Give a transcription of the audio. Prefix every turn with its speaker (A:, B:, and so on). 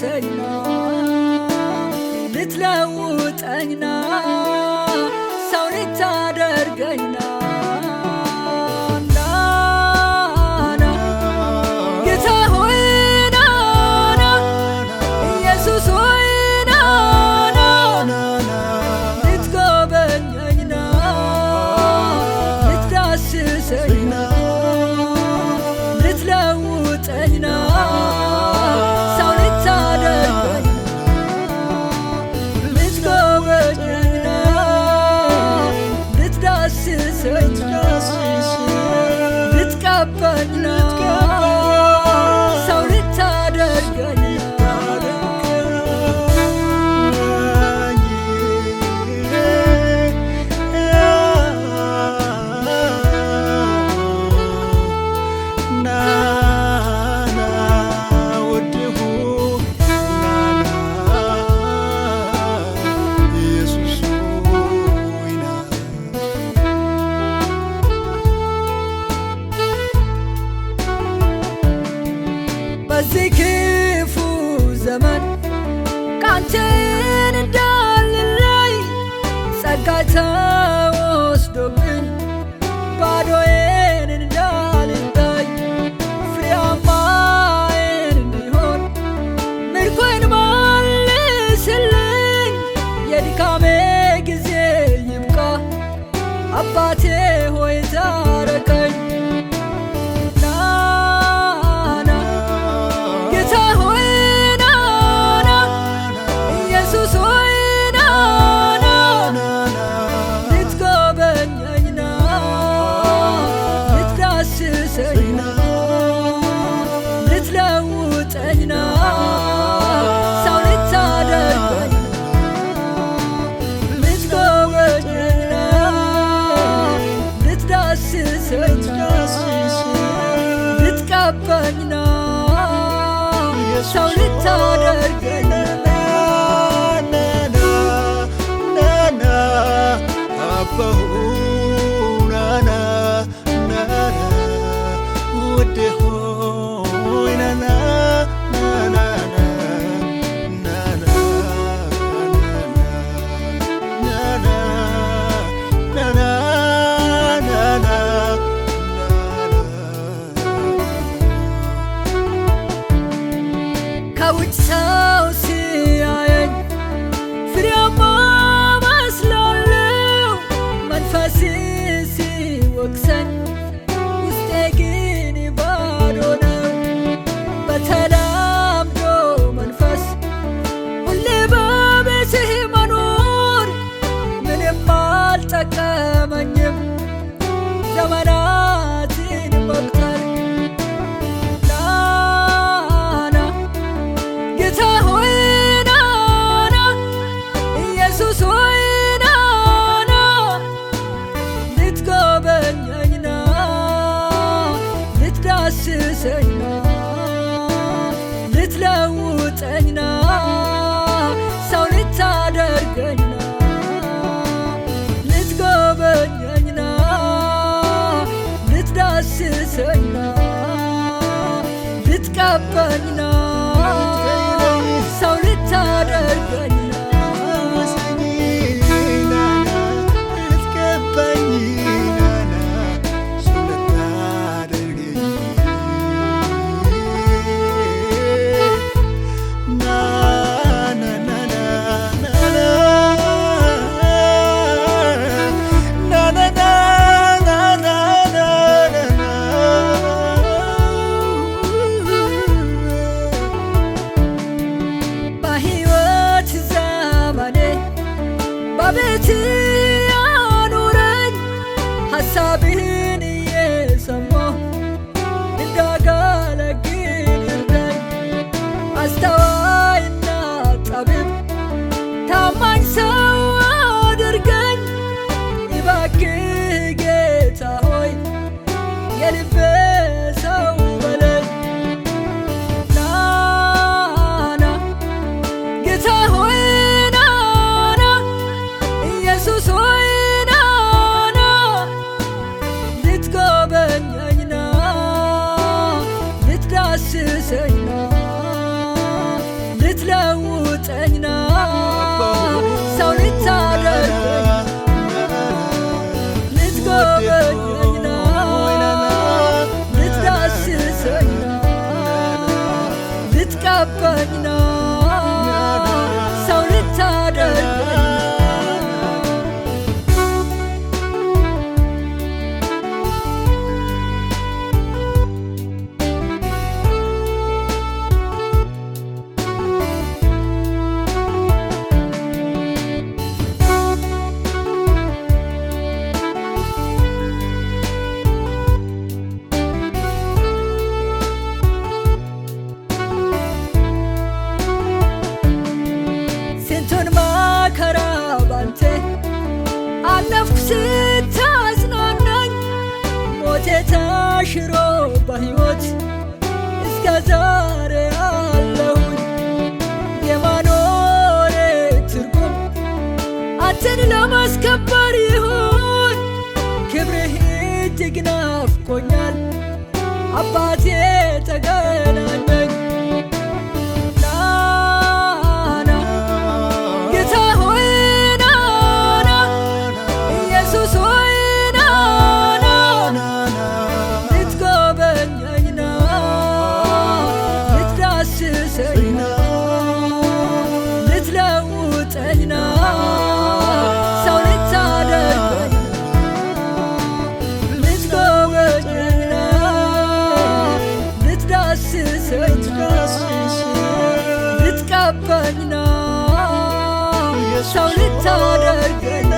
A: ልትዳስሰኝ ነው ልትለውጠኝ ነው ሰው ልታደርገኝ ነው በዚህ ክፉ ዘመን ካንተን እንዳልለይ ጸጋ ተወስዶብኝ ባዶዬን እንዳልታይ ፍሬያማዬን እንዲሆን ምርኮዬን መልስልኝ የድካሜ ጊዜ ይብቃ አባቴ ሆይ ታረቀኝ ልትለውጠኝ ነው ሰው ልታደርገኝ ልትጎበኘኝ ነው ልትዳስሰኝ ልትቀበኝ ነው ሰው ልታደርገኝ ከውጭ ሰው ሲያየኝ ፍሬያማ መስላለሁ መንፈሴ ሲወቅሰኝ ውስጤ ግን ባዶ ነው በተለምዶ መንፈስ ሁሌ በቤትህ መኖር ምንም አልጠቀመኝም ዘመናትን መቁጠር ልትዳስሰኝ ነው ልትለውጠኝ ነው ሰው ልታደርገኝ ነው ልትጎበኘኝ ነው ልትዳስሰኝ ነው ልትቀበኝ ነው ሰው ልታደርገኝ ነው በቤት አኑረኝ ሐሳብህን እየሰማሁ እንዳገለግል እርዳኝ አስተዋይና ጠቢብ ታማኝ ሰው አድርገኝ እባክህ ጌታ ሆይ የልቤ ሰው በለኝ ናና ጌታ ሆይ ልትጎበኘኝ ነው ልትዳስሰኝ ነው ልትለውጠኝ ነው ሰው ልታደርገኝ ልትጎበኘኝ ነው ልትዳስሰኝ ነው ልትቀበኝ ነው ሰው ልታደርገኝ አለፍኩ ስታጽናናኝ ሞቴ ተሽሮ በሕይወት እስከ ዛሬ አለሁኝ የመኖሬ ትርጉም አንተን ለማስከበር ይሁን ክብርህ እጅግ ናፍቆኛል አባቴ ተገናኘኝ ልትለውጠኝ ነው ሰው ልታደርገኝ ልትጎበኘኝ ነው ልትዳስሰኝ ልትቀበኝ ነው ሰው ልታደርገኝ